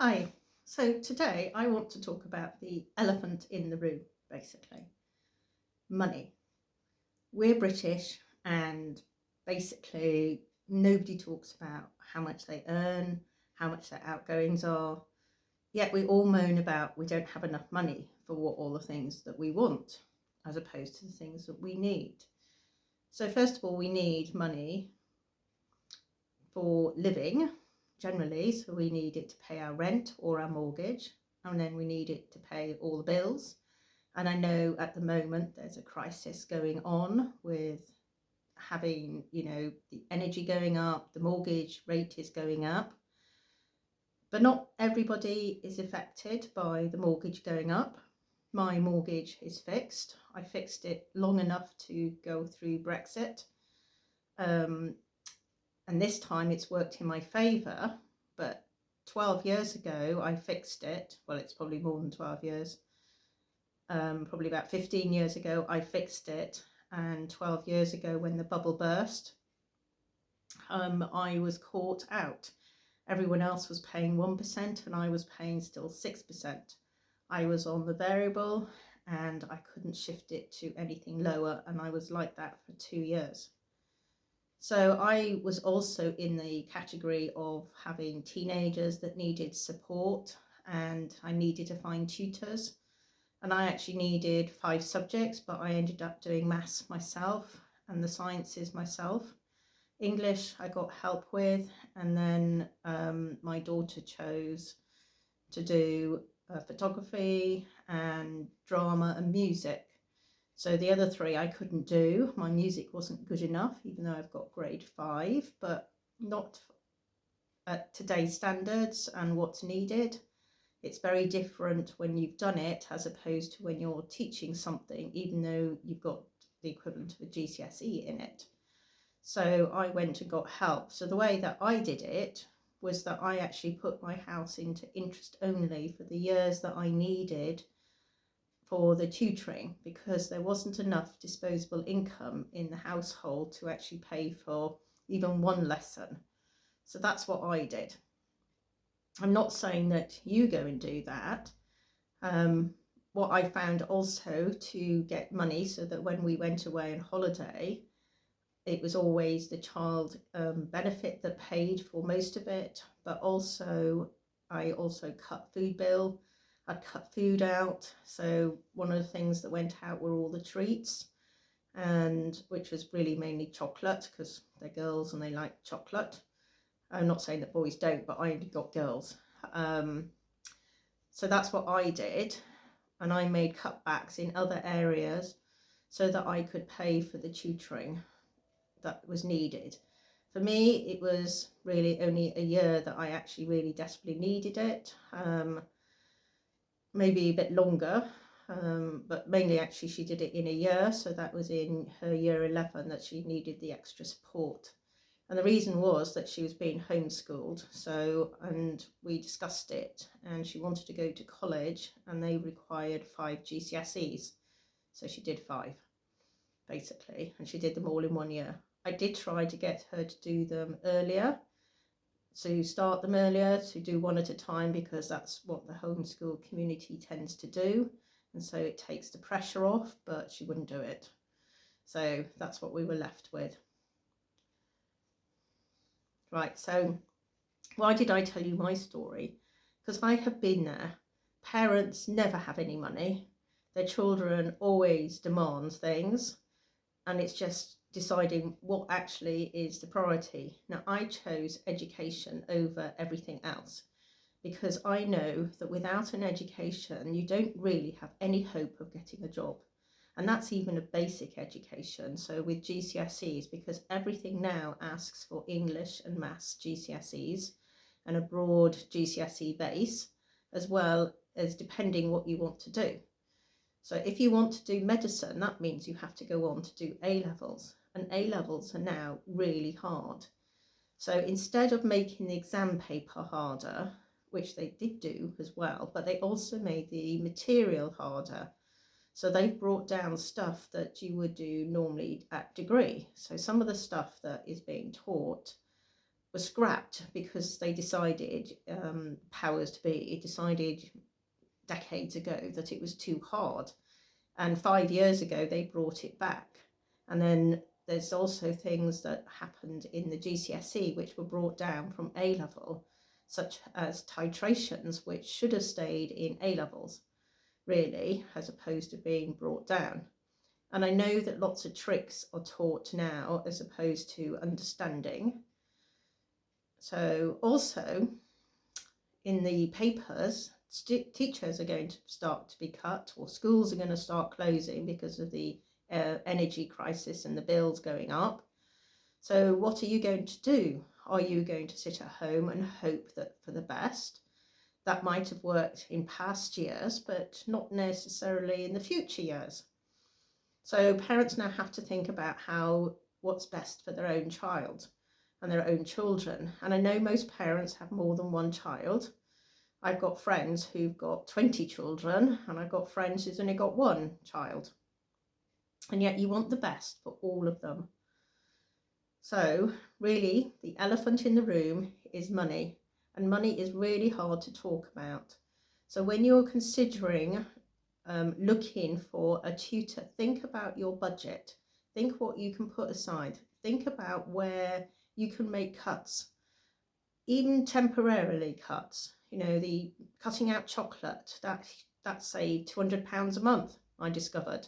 Hi. So today I want to talk about the elephant in the room, basically. Money. We're British and basically nobody talks about how much they earn, how much their outgoings are. Yet we all moan about we don't have enough money for all the things that we want, as opposed to the things that we need. So first of all, we need money for living generally, so we need it to pay our rent or our mortgage, and then we need it to pay all the bills. And I know at the moment there's a crisis going on with having, the energy going up, the mortgage rate is going up, but not everybody is affected by the mortgage going up. My mortgage is fixed. I fixed it long enough to go through Brexit. And this time it's worked in my favour, but 12 years ago I fixed it. Well, it's probably more than 12 years. Probably about 15 years ago I fixed it, and 12 years ago when the bubble burst, I was caught out. Everyone else was paying 1% and I was paying still 6%. I was on the variable and I couldn't shift it to anything lower, and I was like that for 2 years. So I was also in the category of having teenagers that needed support, and I needed to find tutors. And I actually needed 5 subjects, but I ended up doing maths myself and the sciences myself. English I got help with, and then my daughter chose to do photography and drama and music. So the other 3 I couldn't do. My music wasn't good enough, even though I've got grade 5, but not at today's standards and what's needed. It's very different when you've done it as opposed to when you're teaching something, even though you've got the equivalent of a GCSE in it. So I went and got help. So the way that I did it was that I actually put my house into interest only for the years that I needed for the tutoring, because there wasn't enough disposable income in the household to actually pay for even one lesson. So that's what I did. I'm not saying that you go and do that. What I found also to get money so that when we went away on holiday, it was always the child benefit that paid for most of it, but also I also cut food bill. I'd cut food out. So one of the things that went out were all the treats, and which was really mainly chocolate, because they're girls and they like chocolate. I'm not saying that boys don't, but I only got girls. So that's what I did, and I made cutbacks in other areas so that I could pay for the tutoring that was needed. For me, it was really only a year that I actually really desperately needed it, maybe a bit longer, but mainly actually she did it in a year, so that was in her year 11 that she needed the extra support. And the reason was that she was being homeschooled, and we discussed it, and she wanted to go to college and they required 5 GCSEs, so she did 5 basically, and she did them all in 1 year. I did try to get her to do them earlier, to start them earlier, to do one at a time, because that's what the homeschool community tends to do, and so it takes the pressure off, but she wouldn't do it. So that's what we were left with. Right, so why did I tell you my story? Because I have been there. Parents never have any money. Their children always demand things, and it's just deciding what actually is the priority. Now, I chose education over everything else because I know that without an education, you don't really have any hope of getting a job. And that's even a basic education. So with GCSEs, because everything now asks for English and maths GCSEs and a broad GCSE base, as well as depending what you want to do. So if you want to do medicine, that means you have to go on to do A-levels, and A-levels are now really hard. So instead of making the exam paper harder, which they did do as well, but they also made the material harder. So they've brought down stuff that you would do normally at degree. So some of the stuff that is being taught was scrapped because they decided, powers to be decided decades ago that it was too hard. And 5 years ago, they brought it back. And then there's also things that happened in the GCSE which were brought down from A level, such as titrations, which should have stayed in A levels, really, as opposed to being brought down. And I know that lots of tricks are taught now as opposed to understanding. So also in the papers, teachers are going to start to be cut, or schools are going to start closing because of the energy crisis and the bills going up. So what are you going to do? Are you going to sit at home and hope that for the best? That might have worked in past years, but not necessarily in the future years. So parents now have to think about what's best for their own child and their own children. And I know most parents have more than one child. I've got friends who've got 20 children, and I've got friends who's only got one child. And yet you want the best for all of them. So really, the elephant in the room is money, and money is really hard to talk about. So when you're considering looking for a tutor, think about your budget. Think what you can put aside. Think about where you can make cuts, even temporarily cuts. You know, the cutting out chocolate, that's say £200 a month, I discovered.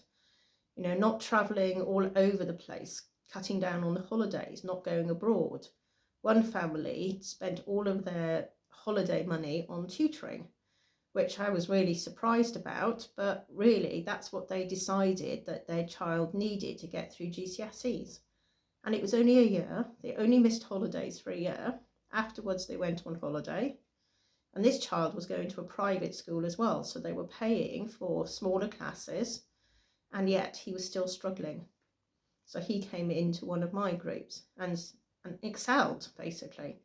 You know, not travelling all over the place, cutting down on the holidays, not going abroad. One family spent all of their holiday money on tutoring, which I was really surprised about, but really that's what they decided that their child needed to get through GCSEs. And it was only a year. They only missed holidays for a year. Afterwards, they went on holiday. And this child was going to a private school as well, so they were paying for smaller classes, and yet he was still struggling. So he came into one of my groups and excelled, basically.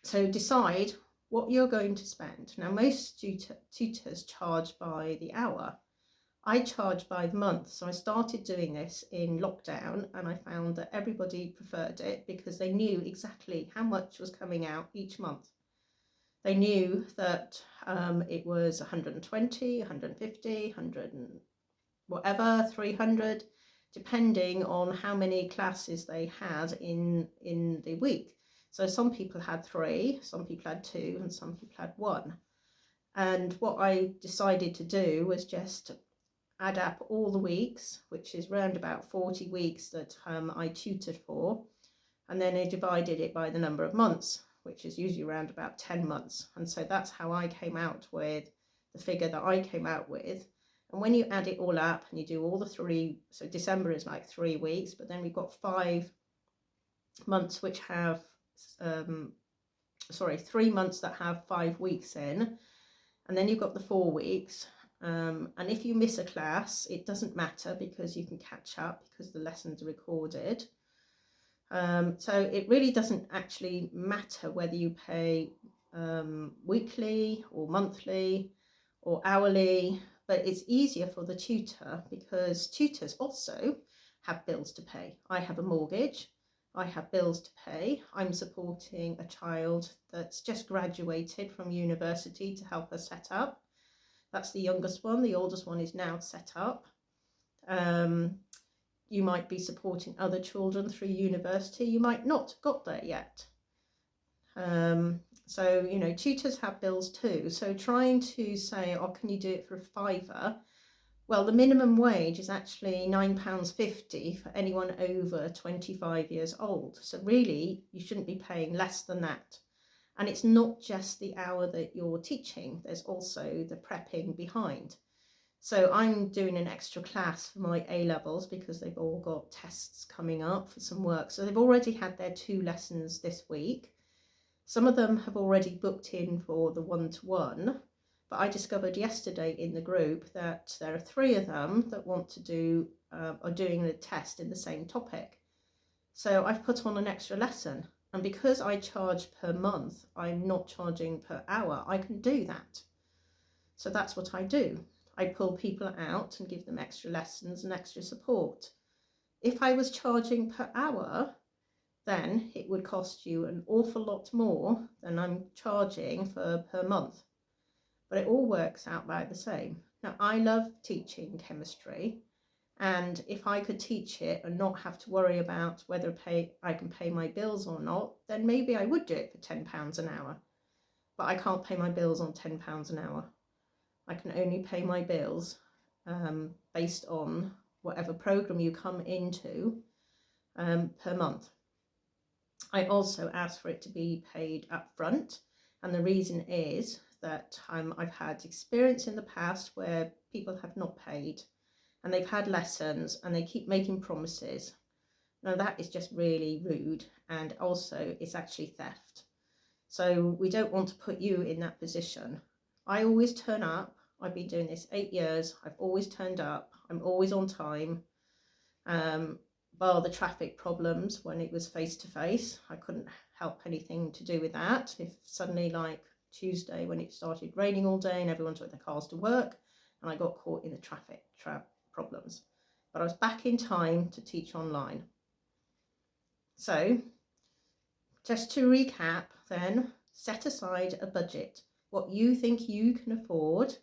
So decide what you're going to spend. Now, most tutors charge by the hour. I charge by the month. So I started doing this in lockdown, and I found that everybody preferred it because they knew exactly how much was coming out each month. They knew that it was 120, 150, 100 and whatever, 300, depending on how many classes they had in the week. So some people had 3, some people had 2, and some people had 1. And what I decided to do was just add up all the weeks, which is round about 40 weeks that I tutored for, and then I divided it by the number of months, which is usually around about 10 months. And so that's how I came out with the figure that I came out with. And when you add it all up and you do all the 3, so December is like 3 weeks, but then we've got 5 months which have, 3 months that have 5 weeks in, and then you've got the 4 weeks. And if you miss a class, it doesn't matter because you can catch up because the lessons are recorded. So it really doesn't actually matter whether you pay weekly or monthly or hourly, but it's easier for the tutor because tutors also have bills to pay. I have a mortgage, I have bills to pay. I'm supporting a child that's just graduated from university to help her set up. That's the youngest one. The oldest one is now set up. You might be supporting other children through university. You might not have got there yet. So, you know, tutors have bills too. So trying to say, oh, can you do it for a £5? Well, the minimum wage is actually £9.50 for anyone over 25 years old. So really, you shouldn't be paying less than that. And it's not just the hour that you're teaching. There's also the prepping behind. So I'm doing an extra class for my A-levels because they've all got tests coming up for some work. So they've already had their 2 lessons this week. Some of them have already booked in for the one-to-one, but I discovered yesterday in the group that there are 3 of them that want to do, are doing a test in the same topic. So I've put on an extra lesson, and because I charge per month, I'm not charging per hour. I can do that. So that's what I do. I pull people out and give them extra lessons and extra support. If I was charging per hour, then it would cost you an awful lot more than I'm charging for per month. But it all works out about the same. Now, I love teaching chemistry, and if I could teach it and not have to worry about whether I can pay my bills or not, then maybe I would do it for £10 an hour. But I can't pay my bills on £10 an hour. I can only pay my bills based on whatever program you come into per month. I also ask for it to be paid up front, and the reason is that I've had experience in the past where people have not paid and they've had lessons and they keep making promises. Now that is just really rude, and also it's actually theft. So we don't want to put you in that position. I always turn up. I've been doing this 8 years. I've always turned up. I'm always on time. Bar the traffic problems when it was face to face. I couldn't help anything to do with that. If suddenly, like Tuesday, when it started raining all day and everyone took their cars to work, and I got caught in the traffic problems. But I was back in time to teach online. So, just to recap then, set aside a budget. What you think you can afford,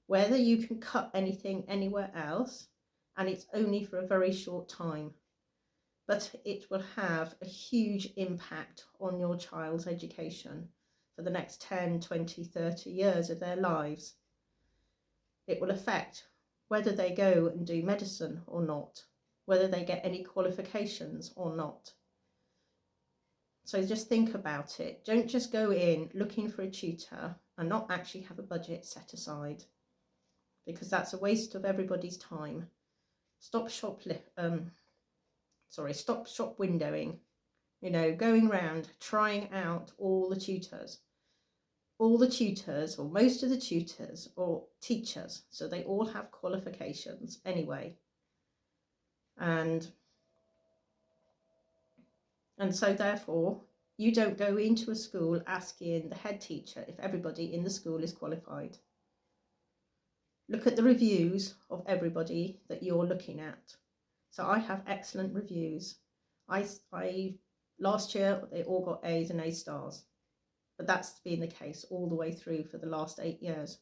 whether you can cut anything anywhere else, and it's only for a very short time. But it will have a huge impact on your child's education for the next 10, 20, 30 years of their lives. It will affect whether they go and do medicine or not, whether they get any qualifications or not. So just think about it. Don't just go in looking for a tutor and not actually have a budget set aside, because that's a waste of everybody's time. Stop shop windowing, going around trying out all the tutors. All the tutors, or most of the tutors, or teachers, so they all have qualifications anyway. And so therefore, you don't go into a school asking the head teacher if everybody in the school is qualified. Look at the reviews of everybody that you're looking at. So I have excellent reviews. Last year, they all got A's and A stars. But that's been the case all the way through for the last 8 years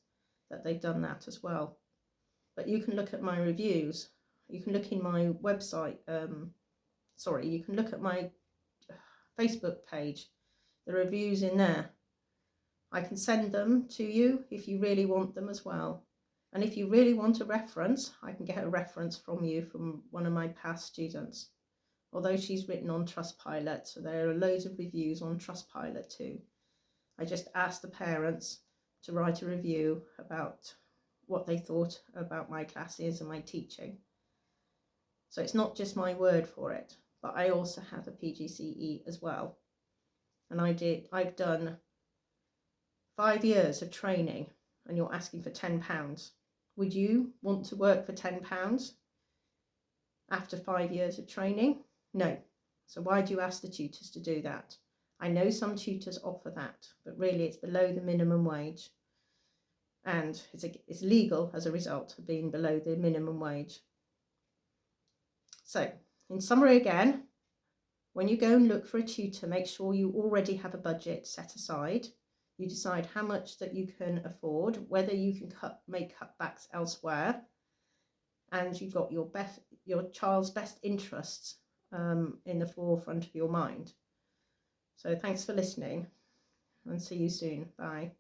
that they've done that as well. But you can look at my reviews. You can look in my website. You can look at my Facebook page, the reviews in there. I can send them to you if you really want them as well. And if you really want a reference, I can get a reference from you from one of my past students. Although she's written on Trustpilot, so there are loads of reviews on Trustpilot too. I just asked the parents to write a review about what they thought about my classes and my teaching. So it's not just my word for it, but I also have a PGCE as well. And I've done 5 years of training, and you're asking for £10. Would you want to work for £10 after 5 years of training? No. So why do you ask the tutors to do that? I know some tutors offer that, but really it's below the minimum wage, and it's legal as a result of being below the minimum wage. So, in summary again, when you go and look for a tutor, make sure you already have a budget set aside. You decide how much that you can afford, whether you can make cutbacks elsewhere, and you've got your child's best interests in the forefront of your mind. So thanks for listening, and see you soon. Bye.